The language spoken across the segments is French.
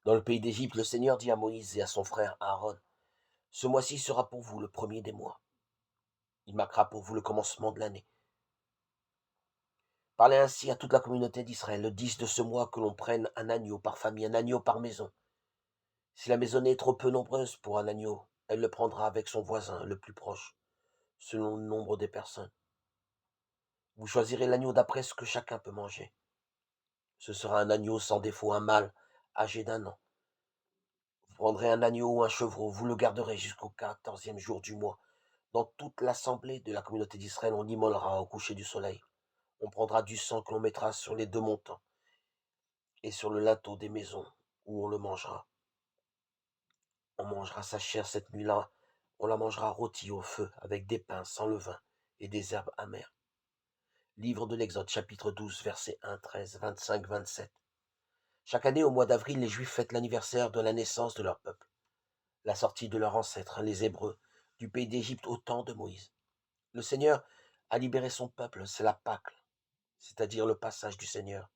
Dans le pays d'Égypte, le Seigneur dit à Moïse et à son frère Aaron, ce mois-ci sera pour vous le premier des mois. Il marquera pour vous le commencement de l'année. Parlez ainsi à toute la communauté d'Israël, le 10 de ce mois, que l'on prenne un agneau par famille, un agneau par maison. Si la maisonnée est trop peu nombreuse pour un agneau, elle le prendra avec son voisin le plus proche, selon le nombre des personnes. Vous choisirez l'agneau d'après ce que chacun peut manger. Ce sera un agneau sans défaut, un mâle, âgé d'1 an. Vous prendrez un agneau ou un chevreau, vous le garderez jusqu'au 14e jour du mois. Dans toute l'assemblée de la communauté d'Israël, on immolera au coucher du soleil. On prendra du sang que l'on mettra sur les 2 montants et sur le linteau des maisons où on le mangera. On mangera sa chair cette nuit-là, on la mangera rôtie au feu, avec des pains sans levain et des herbes amères. Livre de l'Exode, chapitre 12, versets 1, 13, 25, 27. Chaque année, au mois d'avril, les Juifs fêtent l'anniversaire de la naissance de leur peuple, la sortie de leurs ancêtres, les Hébreux, du pays d'Égypte au temps de Moïse. Le Seigneur a libéré son peuple, c'est la Pâque, c'est-à-dire le passage du Seigneur,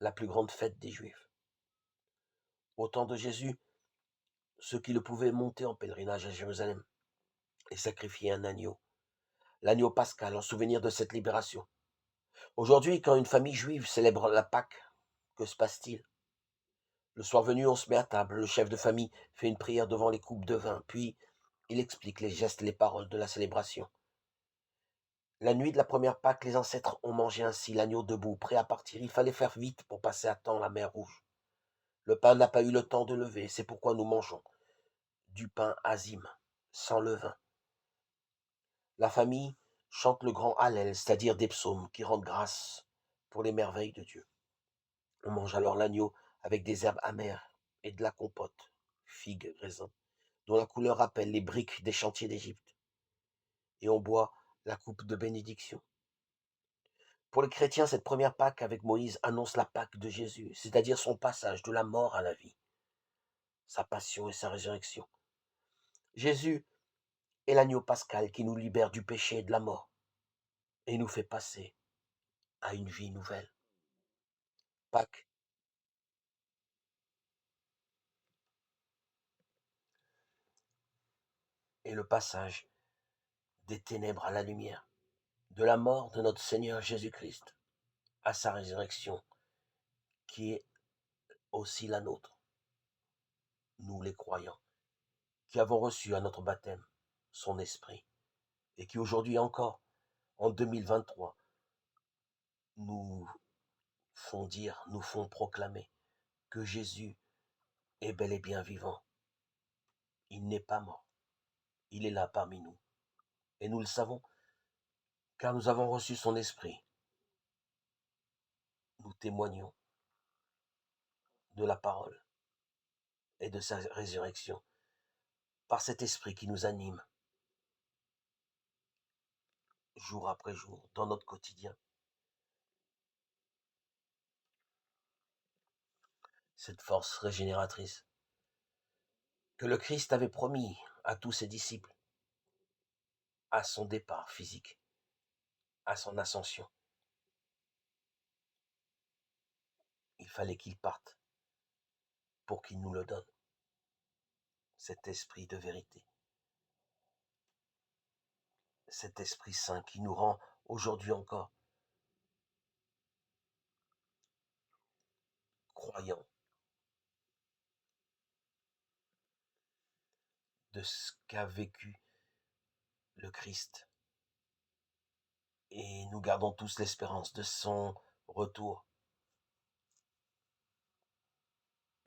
la plus grande fête des Juifs. Au temps de Jésus, ceux qui le pouvaient montaient en pèlerinage à Jérusalem et sacrifiaient un agneau, l'agneau pascal, en souvenir de cette libération. Aujourd'hui, quand une famille juive célèbre la Pâque, que se passe-t-il? Le soir venu, on se met à table, le chef de famille fait une prière devant les coupes de vin, puis il explique les gestes, les paroles de la célébration. La nuit de la première Pâque, les ancêtres ont mangé ainsi l'agneau debout, prêt à partir. Il fallait faire vite pour passer à temps la mer Rouge. Le pain n'a pas eu le temps de lever, c'est pourquoi nous mangeons du pain azim, sans levain. La famille chante le grand Hallel, c'est-à-dire des psaumes qui rendent grâce pour les merveilles de Dieu. On mange alors l'agneau avec des herbes amères et de la compote, figues, raisins, dont la couleur rappelle les briques des chantiers d'Égypte. Et on boit la coupe de bénédiction. Pour les chrétiens, cette première Pâque avec Moïse annonce la Pâque de Jésus, c'est-à-dire son passage de la mort à la vie, sa passion et sa résurrection. Jésus est l'agneau pascal qui nous libère du péché et de la mort et nous fait passer à une vie nouvelle. Pâques est le passage des ténèbres à la lumière, de la mort de notre Seigneur Jésus-Christ à sa résurrection, qui est aussi la nôtre, nous les croyants, qui avons reçu à notre baptême son esprit, et qui aujourd'hui encore, en 2023, nous font dire, nous font proclamer que Jésus est bel et bien vivant. Il n'est pas mort, il est là parmi nous. Et nous le savons, car nous avons reçu son esprit. Nous témoignons de la parole et de sa résurrection par cet esprit qui nous anime jour après jour dans notre quotidien. Cette force régénératrice que le Christ avait promis à tous ses disciples à son départ physique, à son ascension. Il fallait qu'il parte pour qu'il nous le donne, cet esprit de vérité, cet esprit saint qui nous rend aujourd'hui encore croyants de ce qu'a vécu le Christ. Et nous gardons tous l'espérance de son retour